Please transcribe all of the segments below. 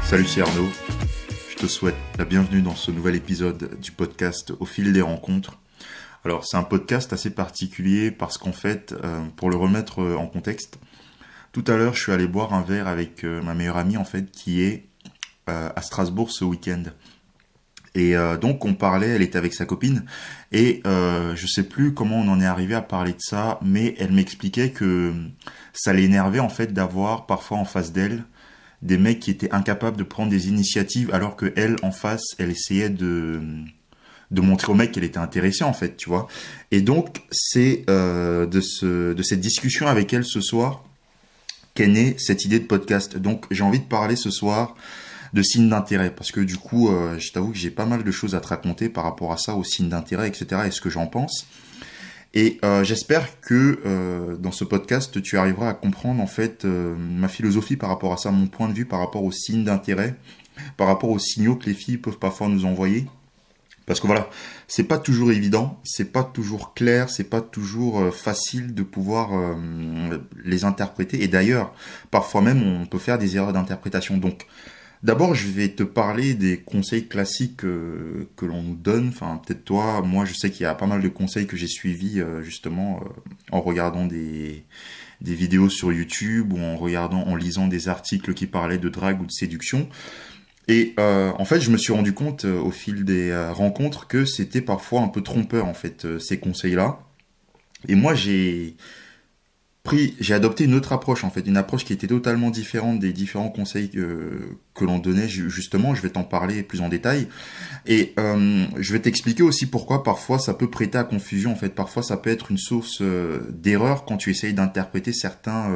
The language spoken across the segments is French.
Salut, c'est Arnaud. Je te souhaite la bienvenue dans ce nouvel épisode du podcast Au fil des rencontres. Alors, c'est un podcast assez particulier parce qu'en fait, pour le remettre en contexte, tout à l'heure, je suis allé boire un verre avec ma meilleure amie, en fait, qui est à Strasbourg ce week-end. Et donc, on parlait, elle était avec sa copine, et je sais plus comment on en est arrivé à parler de ça, mais elle m'expliquait que ça l'énervait, en fait, d'avoir parfois en face d'elle des mecs qui étaient incapables de prendre des initiatives alors que elle, en face, elle essayait de montrer au mec qu'elle était intéressée, en fait, tu vois. Et donc, c'est de cette discussion avec elle ce soir qu'est née cette idée de podcast. Donc, j'ai envie de parler ce soir de signes d'intérêt, parce que du coup, je t'avoue que j'ai pas mal de choses à te raconter par rapport à ça, aux signes d'intérêt, etc., et ce que j'en pense. Et j'espère que dans ce podcast, tu arriveras à comprendre en fait ma philosophie par rapport à ça, mon point de vue par rapport aux signes d'intérêt, par rapport aux signaux que les filles peuvent parfois nous envoyer. Parce que voilà, c'est pas toujours évident, c'est pas toujours clair, c'est pas toujours facile de pouvoir les interpréter. Et d'ailleurs, parfois même, on peut faire des erreurs d'interprétation. Donc, d'abord, je vais te parler des conseils classiques que l'on nous donne. Enfin, peut-être toi, moi, je sais qu'il y a pas mal de conseils que j'ai suivis justement en regardant des vidéos sur YouTube ou en lisant des articles qui parlaient de drague ou de séduction. Et en fait, je me suis rendu compte au fil des rencontres que c'était parfois un peu trompeur en fait ces conseils-là. Et moi, j'ai adopté une autre approche en fait, une approche qui était totalement différente des différents conseils que l'on donnait justement. Je vais t'en parler plus en détail et je vais t'expliquer aussi pourquoi parfois ça peut prêter à confusion en fait. Parfois ça peut être une source d'erreur quand tu essayes d'interpréter certains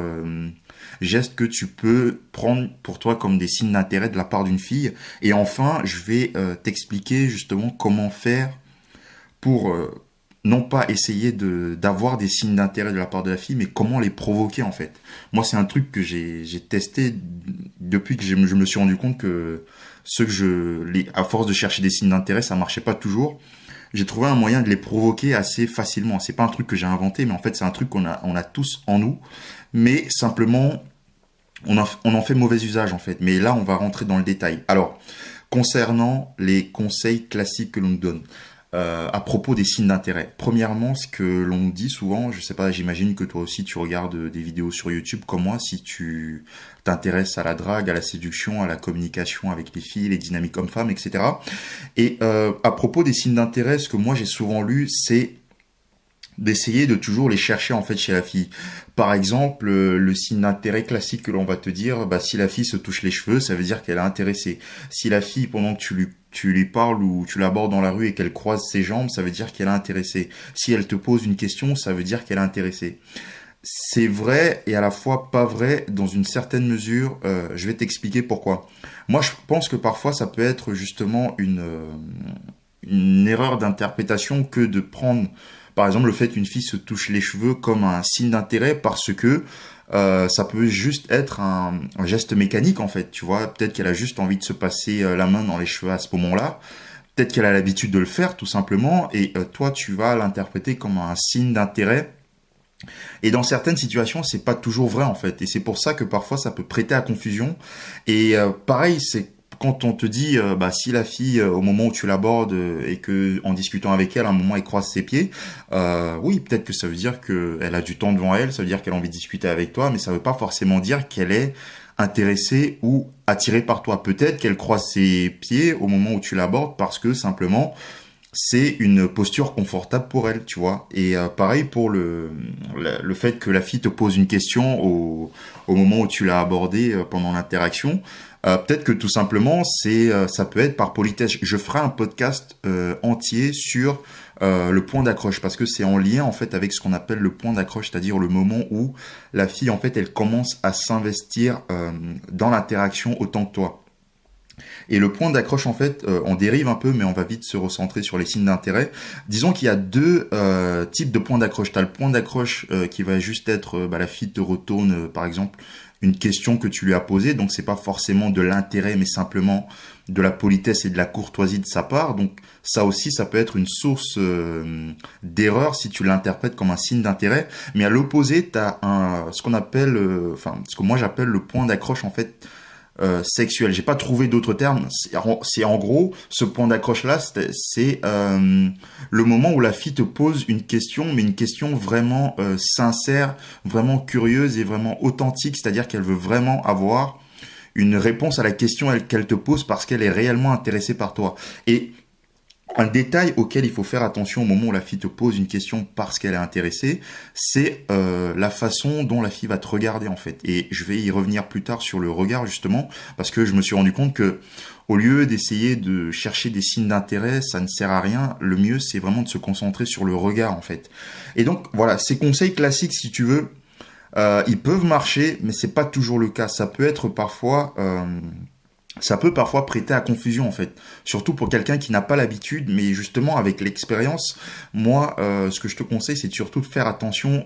gestes que tu peux prendre pour toi comme des signes d'intérêt de la part d'une fille. Et enfin, je vais t'expliquer justement comment faire pour non pas essayer d'avoir des signes d'intérêt de la part de la fille, mais comment les provoquer en fait. Moi, c'est un truc que j'ai testé depuis que je me suis rendu compte que à force de chercher des signes d'intérêt, ça marchait pas toujours. J'ai trouvé un moyen de les provoquer assez facilement. C'est pas un truc que j'ai inventé, mais en fait, c'est un truc qu'on a tous en nous, mais simplement, on en fait mauvais usage en fait. Mais là, on va rentrer dans le détail. Alors, concernant les conseils classiques que l'on nous donne. À propos des signes d'intérêt. Premièrement, ce que l'on dit souvent, je sais pas, j'imagine que toi aussi tu regardes des vidéos sur YouTube comme moi, si tu t'intéresses à la drague, à la séduction, à la communication avec les filles, les dynamiques hommes-femmes, etc. Et à propos des signes d'intérêt, ce que moi j'ai souvent lu, c'est d'essayer de toujours les chercher en fait chez la fille. Par exemple, le signe d'intérêt classique que l'on va te dire, bah si la fille se touche les cheveux, ça veut dire qu'elle est intéressée. Si la fille, pendant que tu lui parles ou tu l'abordes dans la rue et qu'elle croise ses jambes, ça veut dire qu'elle est intéressée. Si elle te pose une question, ça veut dire qu'elle est intéressée. C'est vrai et à la fois pas vrai dans une certaine mesure. Je vais t'expliquer pourquoi. Moi, je pense que parfois ça peut être justement une erreur d'interprétation que de prendre par exemple le fait qu'une fille se touche les cheveux comme un signe d'intérêt parce que ça peut juste être un geste mécanique en fait, tu vois. Peut-être qu'elle a juste envie de se passer la main dans les cheveux à ce moment-là. Peut-être qu'elle a l'habitude de le faire tout simplement et toi tu vas l'interpréter comme un signe d'intérêt. Et dans certaines situations, c'est pas toujours vrai en fait. Et c'est pour ça que parfois ça peut prêter à confusion. Et pareil, c'est quand on te dit, bah si la fille au moment où tu l'abordes et que en discutant avec elle, à un moment elle croise ses pieds, oui peut-être que ça veut dire qu'elle a du temps devant elle, ça veut dire qu'elle a envie de discuter avec toi, mais ça veut pas forcément dire qu'elle est intéressée ou attirée par toi. Peut-être qu'elle croise ses pieds au moment où tu l'abordes parce que simplement c'est une posture confortable pour elle, tu vois. Et pareil pour le fait que la fille te pose une question au moment où tu l'as abordée pendant l'interaction. Peut-être que tout simplement, ça peut être par politesse. Je ferai un podcast entier sur le point d'accroche parce que c'est en lien en fait avec ce qu'on appelle le point d'accroche, c'est-à-dire le moment où la fille en fait elle commence à s'investir dans l'interaction autant que toi. Et le point d'accroche, en fait, on dérive un peu, mais on va vite se recentrer sur les signes d'intérêt. Disons qu'il y a deux types de points d'accroche. Tu as le point d'accroche qui va juste être, la fille te retourne, par exemple, une question que tu lui as posée. Donc, c'est pas forcément de l'intérêt, mais simplement de la politesse et de la courtoisie de sa part. Donc, ça aussi, ça peut être une source d'erreur si tu l'interprètes comme un signe d'intérêt. Mais à l'opposé, tu as ce qu'on appelle, ce que moi j'appelle le point d'accroche, en fait, sexuelle. J'ai pas trouvé d'autres termes. C'est en gros ce point d'accroche là, c'est le moment où la fille te pose une question, mais une question vraiment sincère, vraiment curieuse et vraiment authentique. C'est-à-dire qu'elle veut vraiment avoir une réponse à la question qu'elle te pose parce qu'elle est réellement intéressée par toi. Et un détail auquel il faut faire attention au moment où la fille te pose une question parce qu'elle est intéressée, c'est la façon dont la fille va te regarder en fait. Et je vais y revenir plus tard sur le regard justement, parce que je me suis rendu compte que au lieu d'essayer de chercher des signes d'intérêt, ça ne sert à rien. Le mieux, c'est vraiment de se concentrer sur le regard en fait. Et donc voilà, ces conseils classiques, si tu veux, ils peuvent marcher, mais c'est pas toujours le cas. Ça peut parfois prêter à confusion en fait, surtout pour quelqu'un qui n'a pas l'habitude, mais justement avec l'expérience, moi ce que je te conseille c'est surtout de faire attention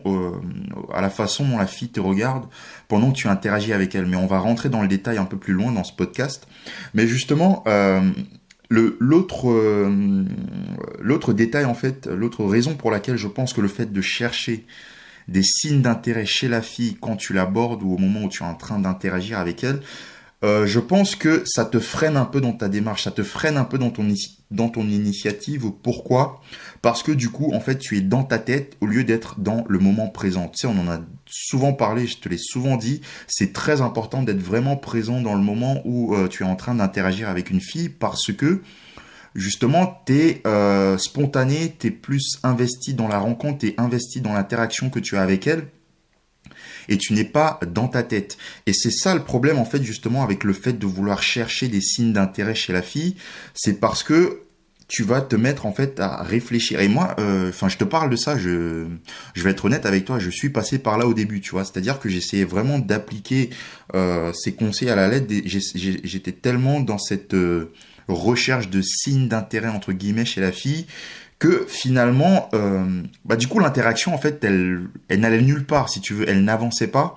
à la façon dont la fille te regarde pendant que tu interagis avec elle, mais on va rentrer dans le détail un peu plus loin dans ce podcast. Mais justement, l'autre détail en fait, l'autre raison pour laquelle je pense que le fait de chercher des signes d'intérêt chez la fille quand tu l'abordes ou au moment où tu es en train d'interagir avec elle, je pense que ça te freine un peu dans ta démarche, ça te freine un peu dans ton initiative. Pourquoi ? Parce que du coup, en fait, tu es dans ta tête au lieu d'être dans le moment présent. Tu sais, on en a souvent parlé, je te l'ai souvent dit, c'est très important d'être vraiment présent dans le moment où tu es en train d'interagir avec une fille parce que justement, t'es spontané, t'es plus investi dans la rencontre, t'es investi dans l'interaction que tu as avec elle. Et tu n'es pas dans ta tête. Et c'est ça le problème en fait justement avec le fait de vouloir chercher des signes d'intérêt chez la fille, c'est parce que tu vas te mettre en fait à réfléchir. Et moi, je te parle de ça, je vais être honnête avec toi, je suis passé par là au début, tu vois. C'est-à-dire que j'essayais vraiment d'appliquer ces conseils à la lettre. J'étais tellement dans cette recherche de signes d'intérêt entre guillemets chez la fille que finalement, du coup, l'interaction, en fait, elle n'allait nulle part, si tu veux. Elle n'avançait pas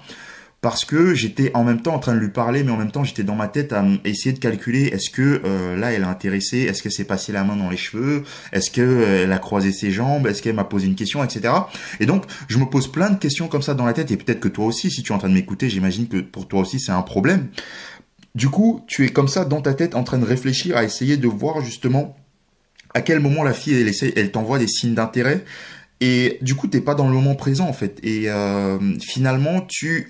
parce que j'étais en même temps en train de lui parler, mais en même temps, j'étais dans ma tête à essayer de calculer est-ce que là, elle est intéressée, est-ce qu'elle s'est passé la main dans les cheveux, est-ce que elle a croisé ses jambes, est-ce qu'elle m'a posé une question, etc. Et donc, je me pose plein de questions comme ça dans la tête, et peut-être que toi aussi, si tu es en train de m'écouter, j'imagine que pour toi aussi, c'est un problème. Du coup, tu es comme ça dans ta tête en train de réfléchir à essayer de voir justement à quel moment la fille elle t'envoie des signes d'intérêt et du coup t'es pas dans le moment présent en fait et finalement tu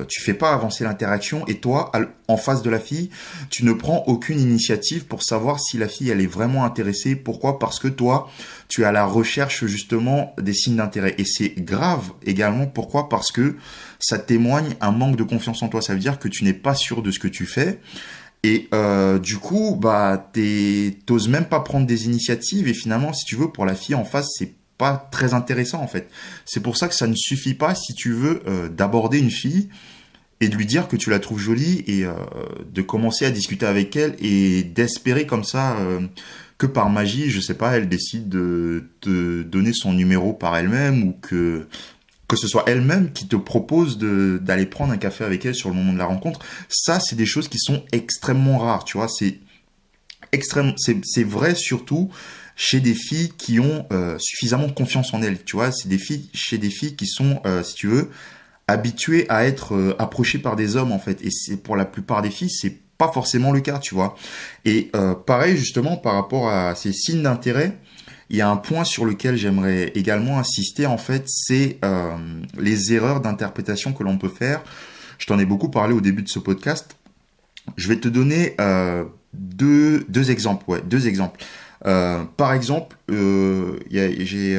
fais pas avancer l'interaction et toi en face de la fille tu ne prends aucune initiative pour savoir si la fille elle est vraiment intéressée. Pourquoi ? Parce que toi tu es à la recherche justement des signes d'intérêt et c'est grave également. Pourquoi ? Parce que ça témoigne un manque de confiance en toi. Ça veut dire que tu n'es pas sûr de ce que tu fais. Et du coup, t'oses même pas prendre des initiatives et finalement, si tu veux, pour la fille en face, c'est pas très intéressant en fait. C'est pour ça que ça ne suffit pas si tu veux d'aborder une fille et de lui dire que tu la trouves jolie et de commencer à discuter avec elle et d'espérer comme ça que par magie, je sais pas, elle décide de te donner son numéro par elle-même ou que ce soit elle-même qui te propose d'aller prendre un café avec elle sur le moment de la rencontre. Ça, c'est des choses qui sont extrêmement rares, tu vois. C'est vrai surtout chez des filles qui ont suffisamment de confiance en elles, tu vois. Chez des filles qui sont, si tu veux, habituées à être approchées par des hommes, en fait. Et c'est pour la plupart des filles, c'est pas forcément le cas, tu vois. Et pareil, justement, par rapport à ces signes d'intérêt, il y a un point sur lequel j'aimerais également insister, en fait, c'est les erreurs d'interprétation que l'on peut faire. Je t'en ai beaucoup parlé au début de ce podcast. Je vais te donner deux exemples. Ouais, deux exemples. Par exemple, j'ai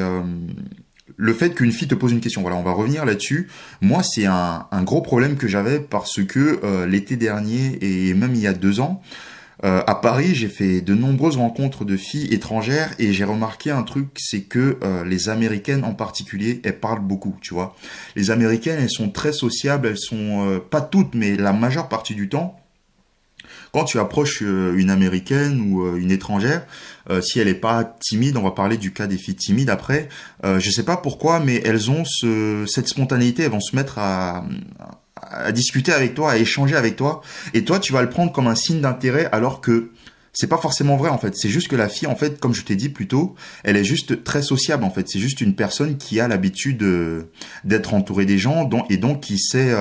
le fait qu'une fille te pose une question. Voilà, on va revenir là-dessus. Moi, c'est un gros problème que j'avais parce que l'été dernier et même il y a 2 ans, à Paris, j'ai fait de nombreuses rencontres de filles étrangères et j'ai remarqué un truc, c'est que les Américaines en particulier, elles parlent beaucoup, tu vois. Les Américaines, elles sont très sociables, elles sont pas toutes, mais la majeure partie du temps. Quand tu approches une Américaine ou une étrangère, si elle est pas timide, on va parler du cas des filles timides après, je sais pas pourquoi, mais elles ont cette spontanéité, elles vont se mettre à discuter avec toi, à échanger avec toi, et toi tu vas le prendre comme un signe d'intérêt alors que c'est pas forcément vrai en fait. C'est juste que la fille en fait, comme je t'ai dit plus tôt, elle est juste très sociable en fait. C'est juste une personne qui a l'habitude d'être entourée des gens et donc qui sait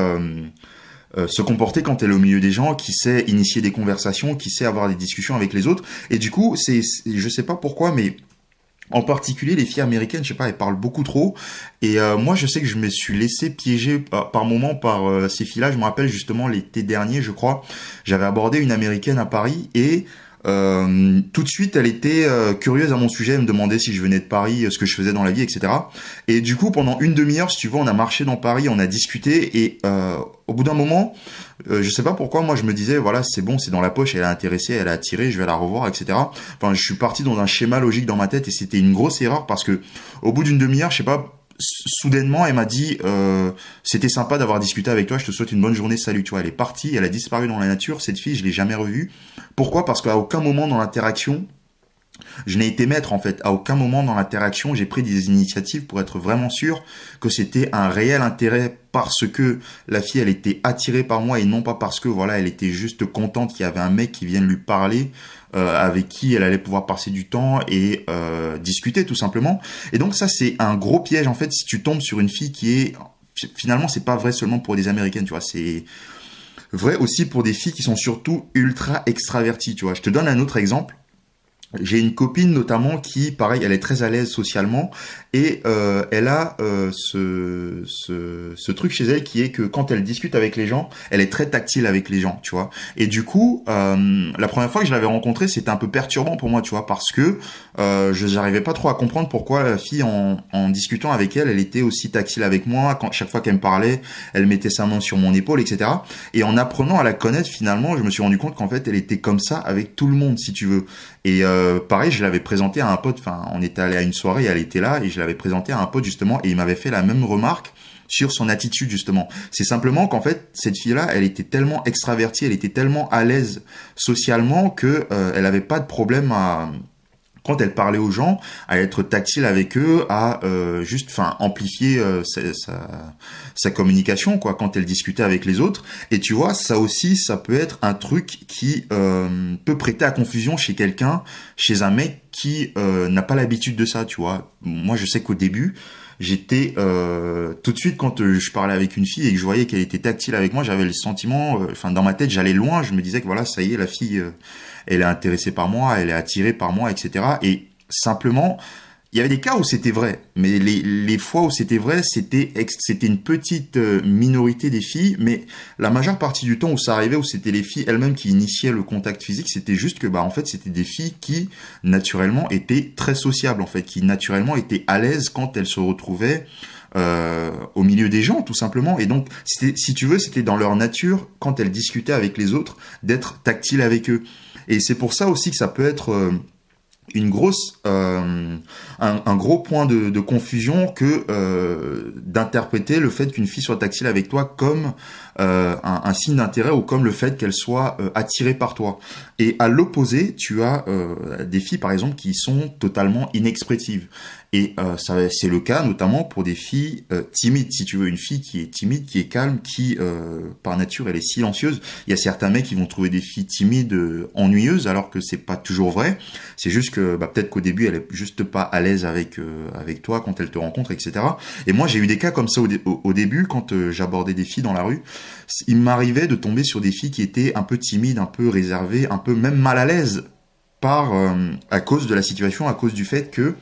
se comporter quand elle est au milieu des gens, qui sait initier des conversations, qui sait avoir des discussions avec les autres. Et du coup, je sais pas pourquoi, mais en particulier les filles américaines, je sais pas, elles parlent beaucoup trop. Et moi, je sais que je me suis laissé piéger par moments par ces filles-là. Je me rappelle justement l'été dernier, je crois, j'avais abordé une américaine à Paris et tout de suite, elle était curieuse à mon sujet, elle me demandait si je venais de Paris, ce que je faisais dans la vie, etc. Et du coup, pendant une demi-heure, si tu veux, on a marché dans Paris, on a discuté, et au bout d'un moment, je sais pas pourquoi, moi je me disais, voilà, c'est bon, c'est dans la poche, elle est intéressée, elle a attiré, je vais la revoir, etc. Enfin, je suis parti dans un schéma logique dans ma tête, et c'était une grosse erreur parce que au bout d'une demi-heure, je sais pas, soudainement, elle m'a dit c'était sympa d'avoir discuté avec toi, je te souhaite une bonne journée, salut. Tu vois, elle est partie, elle a disparu dans la nature. Cette fille, je l'ai jamais revue. Pourquoi? Parce qu'à aucun moment dans l'interaction, je n'ai été maître en fait. À aucun moment dans l'interaction, j'ai pris des initiatives pour être vraiment sûr que c'était un réel intérêt parce que la fille, elle était attirée par moi et non pas parce que voilà, elle était juste contente qu'il y avait un mec qui vienne lui parler, avec qui elle allait pouvoir passer du temps et discuter tout simplement. Et donc ça, c'est un gros piège en fait si tu tombes sur une fille qui est finalement, c'est pas vrai seulement pour des Américaines, tu vois, c'est vrai aussi pour des filles qui sont surtout ultra extraverties, tu vois. Je te donne un autre exemple. J'ai une copine notamment qui, pareil, elle est très à l'aise socialement et elle a ce truc chez elle qui est que quand elle discute avec les gens, elle est très tactile avec les gens, tu vois. Et du coup, la première fois que je l'avais rencontrée, c'était un peu perturbant pour moi, tu vois, parce que je n'arrivais pas trop à comprendre pourquoi la fille, en discutant avec elle, elle était aussi tactile avec moi. Chaque fois qu'elle me parlait, elle mettait sa main sur mon épaule, etc. Et en apprenant à la connaître, finalement, je me suis rendu compte qu'en fait, elle était comme ça avec tout le monde, si tu veux. Et pareil, je l'avais présenté à un pote, enfin, on était allé à une soirée, elle était là, et je l'avais présenté à un pote, justement, et il m'avait fait la même remarque sur son attitude, justement. C'est simplement qu'en fait, cette fille-là, elle était tellement extravertie, elle était tellement à l'aise socialement que elle avait pas de problème à... Quand elle parlait aux gens, à être tactile avec eux, à juste, enfin, amplifier sa communication, quoi, quand elle discutait avec les autres. Et tu vois, ça aussi, ça peut être un truc qui peut prêter à confusion chez quelqu'un, chez un mec qui n'a pas l'habitude de ça, tu vois. Moi, je sais qu'au début, j'étais tout de suite quand je parlais avec une fille et que je voyais qu'elle était tactile avec moi, j'avais le sentiment, enfin dans ma tête j'allais loin, je me disais que voilà, ça y est, la fille elle est intéressée par moi, elle est attirée par moi, etc. Et simplement, il y avait des cas où c'était vrai, mais les fois où c'était vrai, c'était une petite minorité des filles, mais la majeure partie du temps où ça arrivait, où c'était les filles elles-mêmes qui initiaient le contact physique, c'était juste que bah en fait c'était des filles qui naturellement étaient très sociables en fait, qui naturellement étaient à l'aise quand elles se retrouvaient au milieu des gens tout simplement. Et donc si tu veux, c'était dans leur nature quand elles discutaient avec les autres d'être tactile avec eux. Et c'est pour ça aussi que ça peut être une grosse, un gros point de confusion que d'interpréter le fait qu'une fille soit tactile avec toi comme un signe d'intérêt ou comme le fait qu'elle soit attirée par toi. Et à l'opposé, tu as des filles par exemple qui sont totalement inexpressives. Et ça, c'est le cas notamment pour des filles timides. Si tu veux, une fille qui est timide, qui est calme, qui par nature elle est silencieuse. Il y a certains mecs qui vont trouver des filles timides ennuyeuses, alors que c'est pas toujours vrai. C'est juste que bah, peut-être qu'au début elle est juste pas à l'aise avec toi quand elle te rencontre, etc. Et moi j'ai eu des cas comme ça au début quand j'abordais des filles dans la rue. Il m'arrivait de tomber sur des filles qui étaient un peu timides, un peu réservées, un peu même mal à l'aise à cause de la situation, à cause du fait que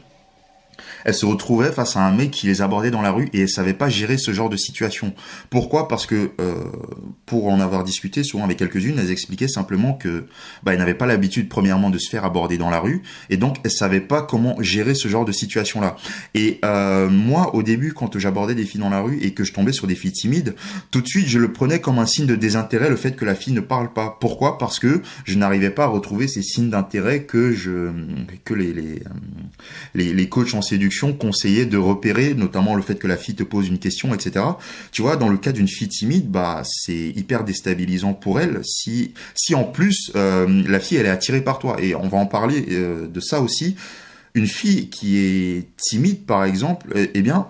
elles se retrouvaient face à un mec qui les abordait dans la rue et elles savaient pas gérer ce genre de situation. Pourquoi? Parce que pour en avoir discuté souvent avec quelques-unes, elles expliquaient simplement que elles n'avaient pas l'habitude premièrement de se faire aborder dans la rue et donc elles savaient pas comment gérer ce genre de situation-là. Et moi, au début, quand j'abordais des filles dans la rue et que je tombais sur des filles timides, tout de suite je le prenais comme un signe de désintérêt, le fait que la fille ne parle pas. Pourquoi? Parce que je n'arrivais pas à retrouver ces signes d'intérêt que les coachs en séduction conseillaient de repérer, notamment le fait que la fille te pose une question, etc. Tu vois, dans le cas d'une fille timide, c'est hyper déstabilisant pour elle si en plus la fille elle est attirée par toi. Et on va en parler de ça aussi. Une fille qui est timide, par exemple, eh bien,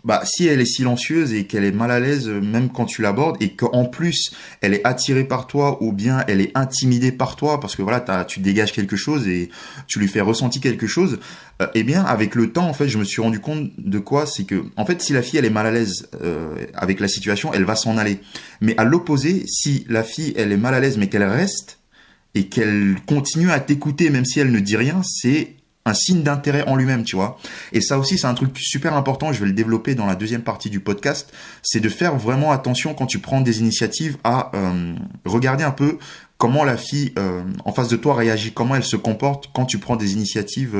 bah, si elle est silencieuse et qu'elle est mal à l'aise, même quand tu l'abordes, et qu'en plus, elle est attirée par toi, ou bien elle est intimidée par toi, parce que voilà, tu dégages quelque chose et tu lui fais ressentir quelque chose, eh bien, avec le temps, en fait, je me suis rendu compte de quoi? C'est que, en fait, si la fille, elle est mal à l'aise avec la situation, elle va s'en aller. Mais à l'opposé, si la fille, elle est mal à l'aise, mais qu'elle reste, et qu'elle continue à t'écouter, même si elle ne dit rien, c'est un signe d'intérêt en lui-même, tu vois. Et ça aussi, c'est un truc super important, je vais le développer dans la deuxième partie du podcast, c'est de faire vraiment attention quand tu prends des initiatives à regarder un peu comment la fille en face de toi réagit, comment elle se comporte quand tu prends des initiatives,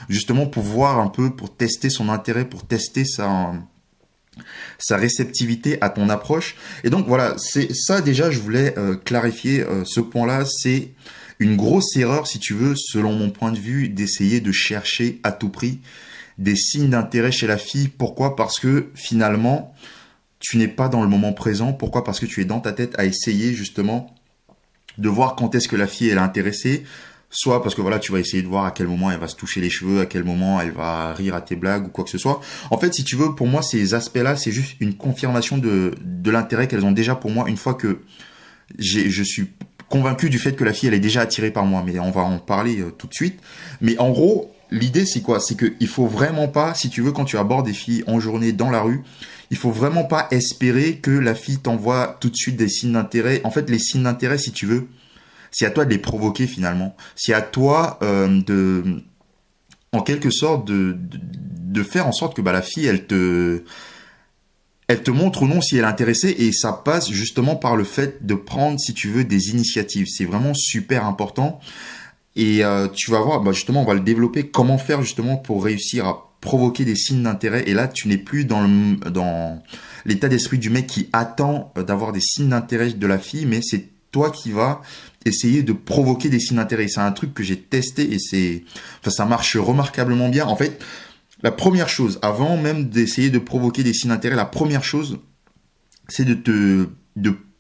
justement pour voir un peu, pour tester son intérêt, pour tester sa réceptivité à ton approche. Et donc voilà, c'est ça déjà, je voulais clarifier ce point-là, c'est une grosse erreur, si tu veux, selon mon point de vue, d'essayer de chercher à tout prix des signes d'intérêt chez la fille. Pourquoi? Parce que finalement, tu n'es pas dans le moment présent. Pourquoi? Parce que tu es dans ta tête à essayer justement de voir quand est-ce que la fille elle est intéressée. Soit parce que voilà, tu vas essayer de voir à quel moment elle va se toucher les cheveux, à quel moment elle va rire à tes blagues ou quoi que ce soit. En fait, si tu veux, pour moi, ces aspects-là, c'est juste une confirmation de l'intérêt qu'elles ont déjà pour moi une fois que je suis convaincu du fait que la fille elle est déjà attirée par moi, mais on va en parler tout de suite. Mais en gros, l'idée c'est quoi? C'est que il faut vraiment pas, si tu veux, quand tu abordes des filles en journée dans la rue, il faut vraiment pas espérer que la fille t'envoie tout de suite des signes d'intérêt. En fait, les signes d'intérêt, si tu veux, c'est à toi de les provoquer finalement. C'est à toi en quelque sorte, de faire en sorte que bah, la fille, elle te montre ou non si elle est intéressée, et ça passe justement par le fait de prendre, si tu veux, des initiatives. C'est vraiment super important. Et tu vas voir, bah justement, on va le développer, comment faire justement pour réussir à provoquer des signes d'intérêt. Et là, tu n'es plus dans l'état d'esprit du mec qui attend d'avoir des signes d'intérêt de la fille, mais c'est toi qui vas essayer de provoquer des signes d'intérêt. C'est un truc que j'ai testé et ça marche remarquablement bien. En fait, la première chose, avant même d'essayer de provoquer des signes d'intérêt, la première chose, c'est de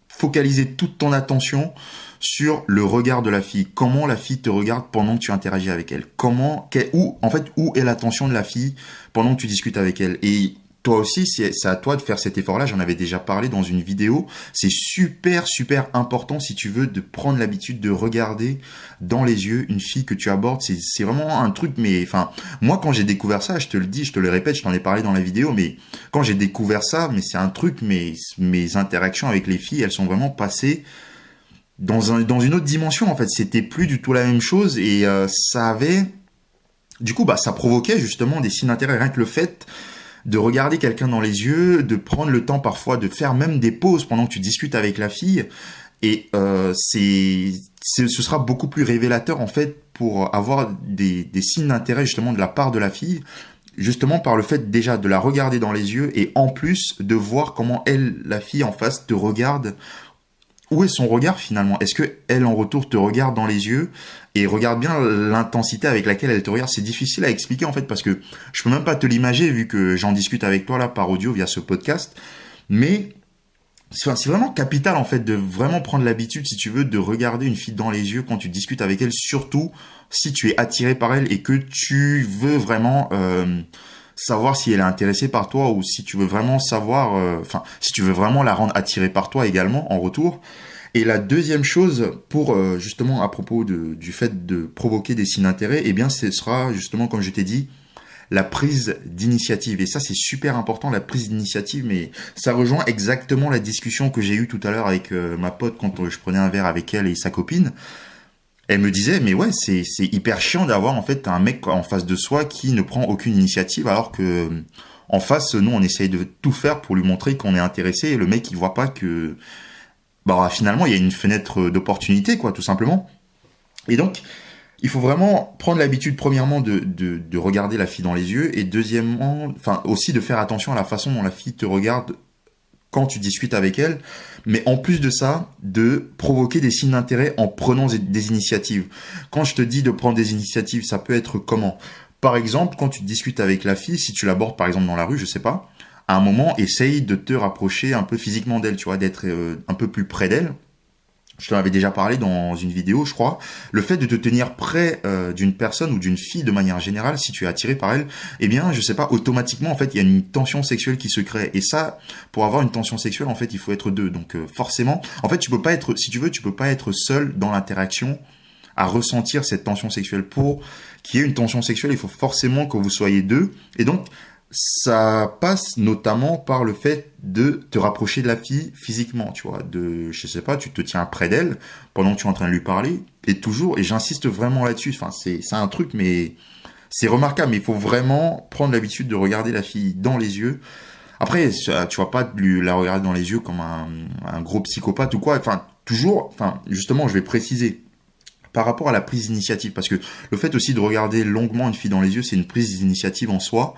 focaliser toute ton attention sur le regard de la fille. Comment la fille te regarde pendant que tu interagis avec elle. Où est l'attention de la fille pendant que tu discutes avec elle. Et toi aussi, c'est à toi de faire cet effort-là. J'en avais déjà parlé dans une vidéo. C'est super, super important, si tu veux, de prendre l'habitude de regarder dans les yeux une fille que tu abordes. C'est vraiment un truc, mais enfin, moi, quand j'ai découvert ça, je te le dis, je te le répète, je t'en ai parlé dans la vidéo, mais quand j'ai découvert ça, mais c'est un truc, mes interactions avec les filles, elles sont vraiment passées dans une autre dimension, en fait. C'était plus du tout la même chose, et du coup, bah, ça provoquait justement des signes d'intérêt. Rien que le fait de regarder quelqu'un dans les yeux, de prendre le temps parfois de faire même des pauses pendant que tu discutes avec la fille, et ce sera beaucoup plus révélateur en fait pour avoir des signes d'intérêt justement de la part de la fille, justement par le fait déjà de la regarder dans les yeux, et en plus de voir comment la fille en face te regarde. Où est son regard finalement? Est-ce que elle en retour te regarde dans les yeux et regarde bien l'intensité avec laquelle elle te regarde? C'est difficile à expliquer en fait, parce que je peux même pas te l'imaginer vu que j'en discute avec toi là par audio via ce podcast. Mais c'est vraiment capital en fait de vraiment prendre l'habitude, si tu veux, de regarder une fille dans les yeux quand tu discutes avec elle, surtout si tu es attiré par elle et que tu veux vraiment savoir si elle est intéressée par toi, ou si tu veux vraiment savoir, si tu veux vraiment la rendre attirée par toi également en retour. Et la deuxième chose, pour justement à propos du fait de provoquer des signes d'intérêt, eh bien ce sera justement, comme je t'ai dit, la prise d'initiative. Et ça, c'est super important, la prise d'initiative, mais ça rejoint exactement la discussion que j'ai eue tout à l'heure avec ma pote quand je prenais un verre avec elle et sa copine. Elle me disait, mais ouais, c'est hyper chiant d'avoir en fait un mec en face de soi qui ne prend aucune initiative, alors que en face, nous, on essaye de tout faire pour lui montrer qu'on est intéressé, et le mec, il voit pas que bah finalement, il y a une fenêtre d'opportunité, quoi, tout simplement. Et donc, il faut vraiment prendre l'habitude, premièrement, de regarder la fille dans les yeux, et deuxièmement, aussi de faire attention à la façon dont la fille te regarde quand tu discutes avec elle, mais en plus de ça, de provoquer des signes d'intérêt en prenant des initiatives. Quand je te dis de prendre des initiatives, ça peut être comment? Par exemple, quand tu discutes avec la fille, si tu l'abordes par exemple dans la rue, je sais pas, à un moment, essaye de te rapprocher un peu physiquement d'elle, tu vois, d'être un peu plus près d'elle, je t'en avais déjà parlé dans une vidéo, je crois, le fait de te tenir près d'une personne ou d'une fille de manière générale, si tu es attiré par elle, eh bien, je sais pas, automatiquement, en fait, il y a une tension sexuelle qui se crée. Et ça, pour avoir une tension sexuelle, en fait, il faut être deux. Donc, forcément, en fait, tu peux pas être, si tu veux, tu peux pas être seul dans l'interaction à ressentir cette tension sexuelle. Pour qu'il y ait une tension sexuelle, il faut forcément que vous soyez deux. Et donc, ça passe notamment par le fait de te rapprocher de la fille physiquement, tu vois, je sais pas, tu te tiens près d'elle pendant que tu es en train de lui parler, et toujours, et j'insiste vraiment là-dessus, enfin, c'est un truc, mais c'est remarquable, mais il faut vraiment prendre l'habitude de regarder la fille dans les yeux. Après, tu vas pas la regarder dans les yeux comme un gros psychopathe ou quoi, enfin, toujours, enfin, justement, je vais préciser, par rapport à la prise d'initiative, parce que le fait aussi de regarder longuement une fille dans les yeux, c'est une prise d'initiative en soi.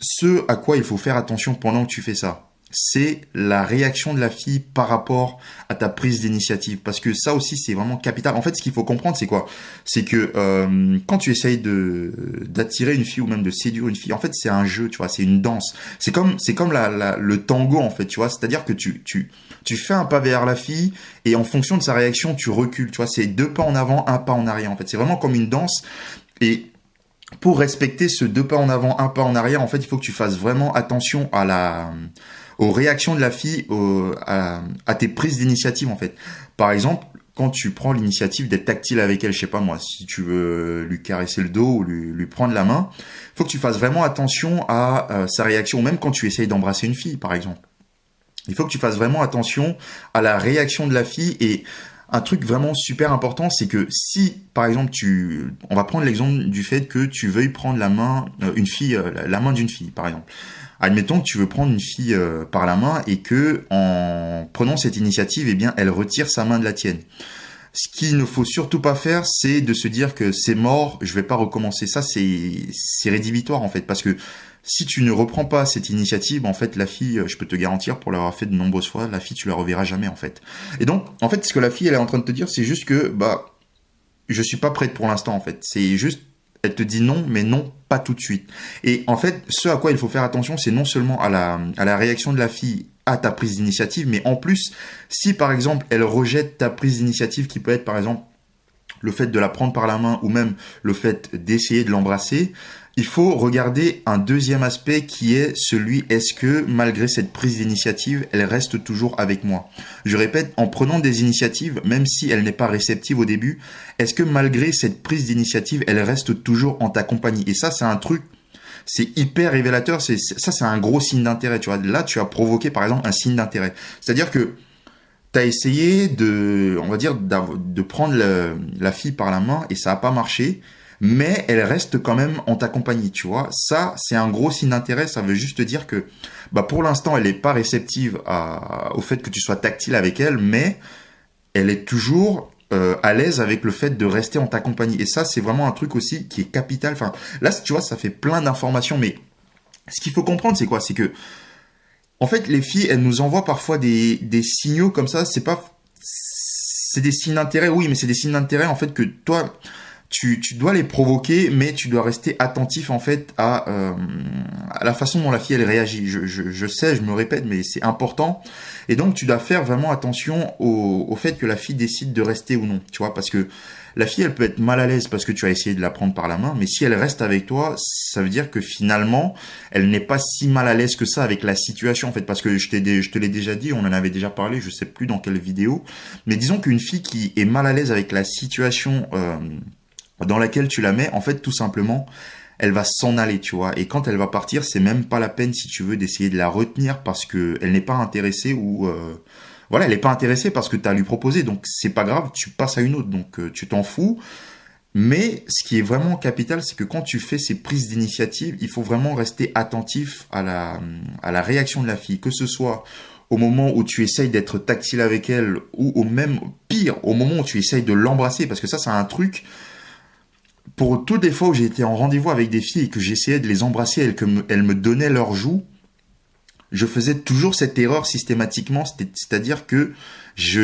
Ce à quoi il faut faire attention pendant que tu fais ça, c'est la réaction de la fille par rapport à ta prise d'initiative. Parce que ça aussi, c'est vraiment capital. En fait, ce qu'il faut comprendre, c'est quoi? C'est que quand tu essayes d'attirer une fille ou même de séduire une fille, en fait, c'est un jeu, tu vois, c'est une danse. C'est comme le tango, en fait, tu vois. C'est-à-dire que tu fais un pas vers la fille et en fonction de sa réaction, tu recules, tu vois. C'est 2 pas en avant, 1 pas en arrière, en fait. C'est vraiment comme une danse. Et pour respecter ce 2 pas en avant, 1 pas en arrière, en fait, il faut que tu fasses vraiment attention aux réactions de la fille, à tes prises d'initiative, en fait. Par exemple, quand tu prends l'initiative d'être tactile avec elle, je sais pas moi, si tu veux lui caresser le dos ou lui prendre la main, il faut que tu fasses vraiment attention à sa réaction, même quand tu essayes d'embrasser une fille, par exemple. Il faut que tu fasses vraiment attention à la réaction de la fille. Et un truc vraiment super important, c'est que si, par exemple, on va prendre l'exemple du fait que tu veuilles prendre la main, la main d'une fille, par exemple. Admettons que tu veux prendre une fille par la main et que, en prenant cette initiative, eh bien, elle retire sa main de la tienne. Ce qu'il ne faut surtout pas faire, c'est de se dire que c'est mort, je vais pas recommencer. Ça, c'est rédhibitoire, en fait, parce que si tu ne reprends pas cette initiative, en fait, la fille, je peux te garantir, pour l'avoir fait de nombreuses fois, la fille, tu la reverras jamais, en fait. Et donc, en fait, ce que la fille, elle est en train de te dire, c'est juste que, je suis pas prête pour l'instant, en fait. C'est juste, elle te dit non, mais non, pas tout de suite. Et en fait, ce à quoi il faut faire attention, c'est non seulement à la réaction de la fille à ta prise d'initiative, mais en plus, si par exemple, elle rejette ta prise d'initiative, qui peut être par exemple le fait de la prendre par la main ou même le fait d'essayer de l'embrasser, il faut regarder un deuxième aspect qui est celui, est-ce que malgré cette prise d'initiative, elle reste toujours avec moi? Je répète, en prenant des initiatives, même si elle n'est pas réceptive au début, est-ce que malgré cette prise d'initiative, elle reste toujours en ta compagnie? Et ça, c'est un truc, c'est hyper révélateur, c'est un gros signe d'intérêt, tu vois. Là, tu as provoqué par exemple un signe d'intérêt. C'est-à-dire que tu as essayé on va dire, de prendre la fille par la main et ça n'a pas marché, mais elle reste quand même en ta compagnie, tu vois. Ça, c'est un gros signe d'intérêt. Ça veut juste dire que, pour l'instant, elle n'est pas réceptive au fait que tu sois tactile avec elle, mais elle est toujours à l'aise avec le fait de rester en ta compagnie. Et ça, c'est vraiment un truc aussi qui est capital. Enfin, là, tu vois, ça fait plein d'informations, mais ce qu'il faut comprendre, c'est quoi? C'est que, en fait, les filles, elles nous envoient parfois des signaux comme ça. C'est des signes d'intérêt, oui, mais c'est des signes d'intérêt, en fait, que toi, tu dois les provoquer, mais tu dois rester attentif, en fait, à la façon dont la fille, elle réagit. Je sais, je me répète, mais c'est important. Et donc, tu dois faire vraiment attention au fait que la fille décide de rester ou non, tu vois, parce que la fille, elle peut être mal à l'aise parce que tu as essayé de la prendre par la main, mais si elle reste avec toi, ça veut dire que finalement, elle n'est pas si mal à l'aise que ça avec la situation, en fait, parce que je te l'ai déjà dit, on en avait déjà parlé, je sais plus dans quelle vidéo, mais disons qu'une fille qui est mal à l'aise avec la situation dans laquelle tu la mets, en fait, tout simplement, elle va s'en aller, tu vois. Et quand elle va partir, c'est même pas la peine, si tu veux, d'essayer de la retenir parce que elle n'est pas intéressée ou voilà, elle n'est pas intéressée parce que tu as à lui proposé. Donc c'est pas grave, tu passes à une autre. Donc tu t'en fous. Mais ce qui est vraiment capital, c'est que quand tu fais ces prises d'initiative, il faut vraiment rester attentif à la réaction de la fille, que ce soit au moment où tu essayes d'être tactile avec elle ou au même pire, au moment où tu essayes de l'embrasser, parce que ça, c'est un truc. Pour toutes les fois où j'ai été en rendez-vous avec des filles et que j'essayais de les embrasser et qu'elles me donnaient leurs joues, je faisais toujours cette erreur systématiquement, c'est-à-dire que je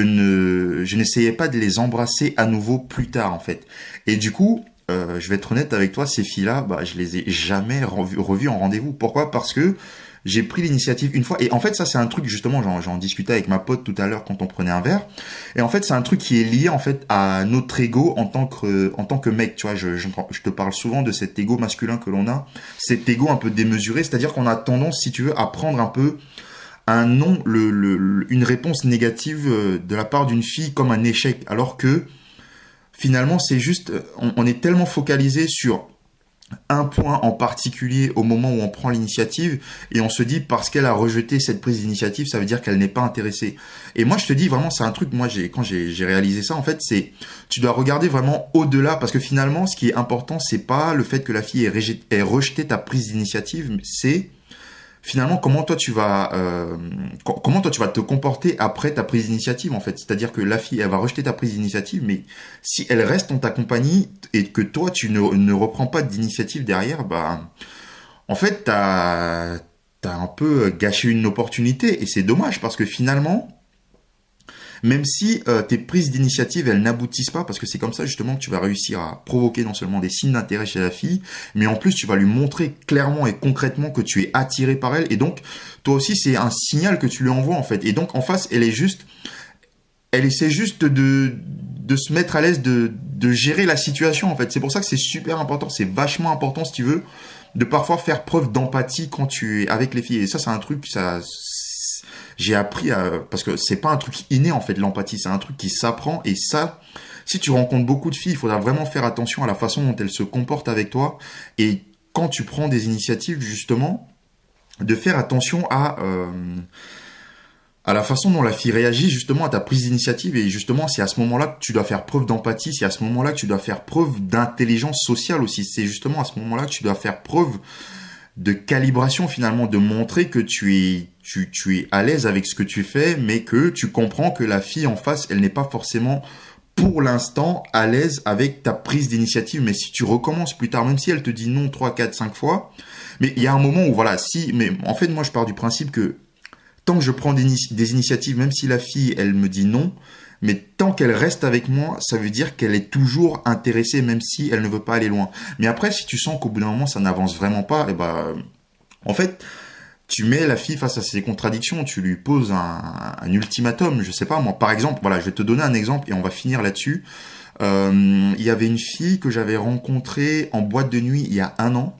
n'essayais pas de les embrasser à nouveau plus tard, en fait. Et du coup, je vais être honnête avec toi, ces filles-là, je les ai jamais revues en rendez-vous. Pourquoi? Parce que j'ai pris l'initiative une fois. Et en fait, ça, c'est un truc, justement, j'en discutais avec ma pote tout à l'heure quand on prenait un verre. Et en fait, c'est un truc qui est lié, en fait, à notre ego en tant que mec. Tu vois, je te parle souvent de cet ego masculin que l'on a. Cet ego un peu démesuré. C'est-à-dire qu'on a tendance, si tu veux, à prendre un peu un non, une réponse négative de la part d'une fille comme un échec. Alors que, finalement, c'est juste, on est tellement focalisé sur un point en particulier au moment où on prend l'initiative et on se dit parce qu'elle a rejeté cette prise d'initiative, ça veut dire qu'elle n'est pas intéressée. Et moi je te dis vraiment c'est un truc, moi quand j'ai réalisé ça en fait, c'est tu dois regarder vraiment au-delà parce que finalement ce qui est important c'est pas le fait que la fille ait rejeté ta prise d'initiative, c'est finalement comment toi tu vas te comporter après ta prise d'initiative en fait. C'est-à-dire que la fille elle va rejeter ta prise d'initiative, mais si elle reste en ta compagnie et que toi tu ne reprends pas d'initiative derrière, bah en fait t'as un peu gâché une opportunité et c'est dommage parce que finalement même si tes prises d'initiative, elles n'aboutissent pas, parce que c'est comme ça justement que tu vas réussir à provoquer non seulement des signes d'intérêt chez la fille, mais en plus tu vas lui montrer clairement et concrètement que tu es attiré par elle, et donc toi aussi c'est un signal que tu lui envoies en fait. Et donc en face, elle essaie juste de se mettre à l'aise, de gérer la situation en fait. C'est pour ça que c'est super important, c'est vachement important si tu veux, de parfois faire preuve d'empathie quand tu es avec les filles. Et ça c'est un truc, j'ai appris parce que c'est pas un truc inné en fait l'empathie, c'est un truc qui s'apprend et ça, si tu rencontres beaucoup de filles, il faudra vraiment faire attention à la façon dont elles se comportent avec toi et quand tu prends des initiatives justement, de faire attention à la façon dont la fille réagit justement à ta prise d'initiative et justement c'est à ce moment-là que tu dois faire preuve d'empathie, c'est à ce moment-là que tu dois faire preuve d'intelligence sociale aussi, c'est justement à ce moment-là que tu dois faire preuve de calibration finalement, de montrer que tu es à l'aise avec ce que tu fais, mais que tu comprends que la fille en face, elle n'est pas forcément pour l'instant à l'aise avec ta prise d'initiative. Mais si tu recommences plus tard, même si elle te dit non 3, 4, 5 fois, mais il y a un moment où voilà, mais en fait moi je pars du principe que tant que je prends des initiatives, même si la fille elle me dit non, mais tant qu'elle reste avec moi, ça veut dire qu'elle est toujours intéressée, même si elle ne veut pas aller loin. Mais après, si tu sens qu'au bout d'un moment, ça n'avance vraiment pas, et ben, en fait, tu mets la fille face à ses contradictions, tu lui poses un ultimatum, je sais pas, moi, par exemple, voilà, je vais te donner un exemple et on va finir là-dessus. Il y avait une fille que j'avais rencontrée en boîte de nuit il y a 1 an.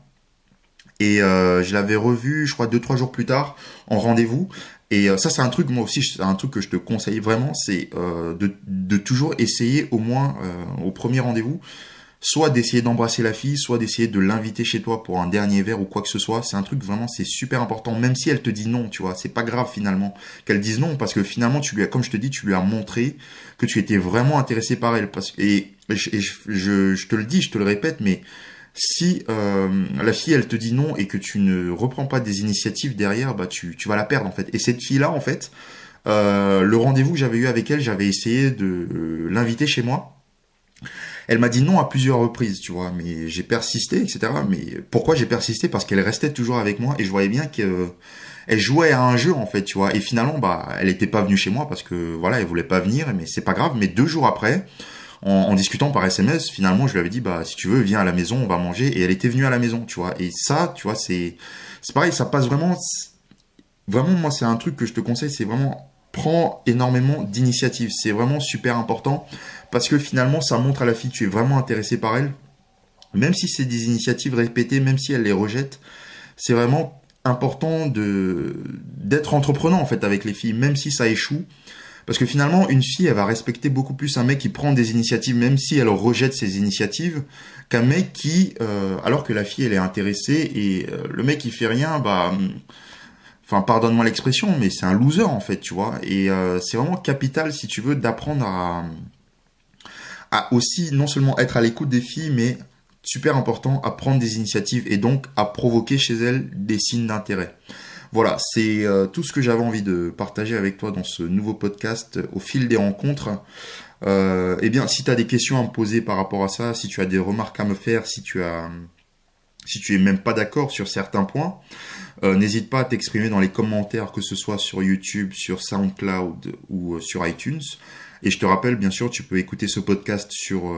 Et je l'avais revue, je crois, 2-3 jours plus tard, en rendez-vous. Et ça, c'est un truc, moi aussi, c'est un truc que je te conseille vraiment, c'est de toujours essayer, au moins au premier rendez-vous, soit d'essayer d'embrasser la fille, soit d'essayer de l'inviter chez toi pour un dernier verre ou quoi que ce soit. C'est un truc vraiment, c'est super important, même si elle te dit non, tu vois. C'est pas grave finalement qu'elle dise non, parce que finalement, comme je te dis, tu lui as montré que tu étais vraiment intéressé par elle. Et je te le dis, je te le répète, mais si la fille elle te dit non et que tu ne reprends pas des initiatives derrière, bah tu vas la perdre en fait. Et cette fille là en fait, le rendez-vous que j'avais eu avec elle, j'avais essayé de l'inviter chez moi. Elle m'a dit non à plusieurs reprises, tu vois, mais j'ai persisté, etc. Mais pourquoi j'ai persisté? Parce qu'elle restait toujours avec moi et je voyais bien que elle jouait à un jeu en fait, tu vois. Et finalement, bah, elle était pas venue chez moi parce que voilà, elle voulait pas venir, mais c'est pas grave. Mais 2 jours après, en discutant par SMS, finalement, je lui avais dit, bah, si tu veux, viens à la maison, on va manger. Et elle était venue à la maison, tu vois. Et ça, tu vois, c'est pareil, ça passe vraiment, vraiment, moi, c'est un truc que je te conseille, c'est vraiment, prends énormément d'initiatives. C'est vraiment super important parce que finalement, ça montre à la fille que tu es vraiment intéressé par elle. Même si c'est des initiatives répétées, même si elle les rejette, c'est vraiment important d'être entreprenant, en fait, avec les filles, même si ça échoue. Parce que finalement, une fille, elle va respecter beaucoup plus un mec qui prend des initiatives, même si elle rejette ses initiatives, qu'un mec qui, alors que la fille, elle est intéressée, et le mec, il fait rien, bah, enfin, pardonne-moi l'expression, mais c'est un loser, en fait, tu vois. Et c'est vraiment capital, si tu veux, d'apprendre à aussi, non seulement être à l'écoute des filles, mais super important, à prendre des initiatives, et donc à provoquer chez elles des signes d'intérêt. Voilà, c'est tout ce que j'avais envie de partager avec toi dans ce nouveau podcast au fil des rencontres. Eh bien, si tu as des questions à me poser par rapport à ça, si tu as des remarques à me faire, si tu es même pas d'accord sur certains points, n'hésite pas à t'exprimer dans les commentaires, que ce soit sur YouTube, sur SoundCloud ou sur iTunes. Et je te rappelle, bien sûr, tu peux écouter ce podcast sur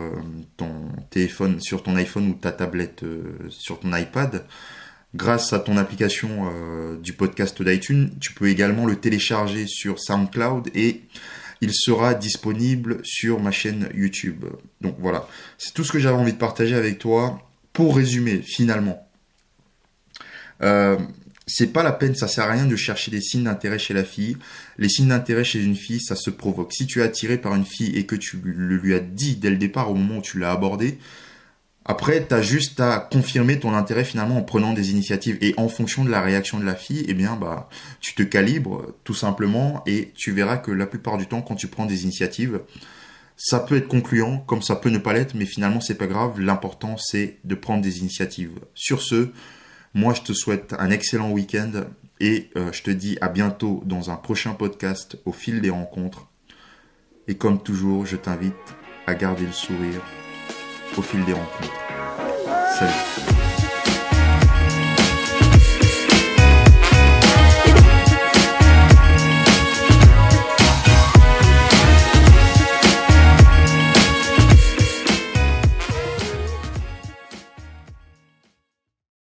ton téléphone, sur ton iPhone ou ta tablette, sur ton iPad. grâce à ton application du podcast d'iTunes. Tu peux également le télécharger sur SoundCloud et il sera disponible sur ma chaîne YouTube. Donc voilà, c'est tout ce que j'avais envie de partager avec toi. Pour résumer, finalement, c'est pas la peine, ça sert à rien de chercher des signes d'intérêt chez la fille. Les signes d'intérêt chez une fille, ça se provoque. Si tu es attiré par une fille et que tu le lui as dit dès le départ, au moment où tu l'as abordé, après, tu as juste à confirmer ton intérêt finalement en prenant des initiatives. Et en fonction de la réaction de la fille, eh bien, tu te calibres tout simplement et tu verras que la plupart du temps, quand tu prends des initiatives, ça peut être concluant, comme ça peut ne pas l'être, mais finalement, c'est pas grave. L'important, c'est de prendre des initiatives. Sur ce, moi, je te souhaite un excellent week-end et je te dis à bientôt dans un prochain podcast au fil des rencontres. Et comme toujours, je t'invite à garder le sourire au fil des rencontres. Salut.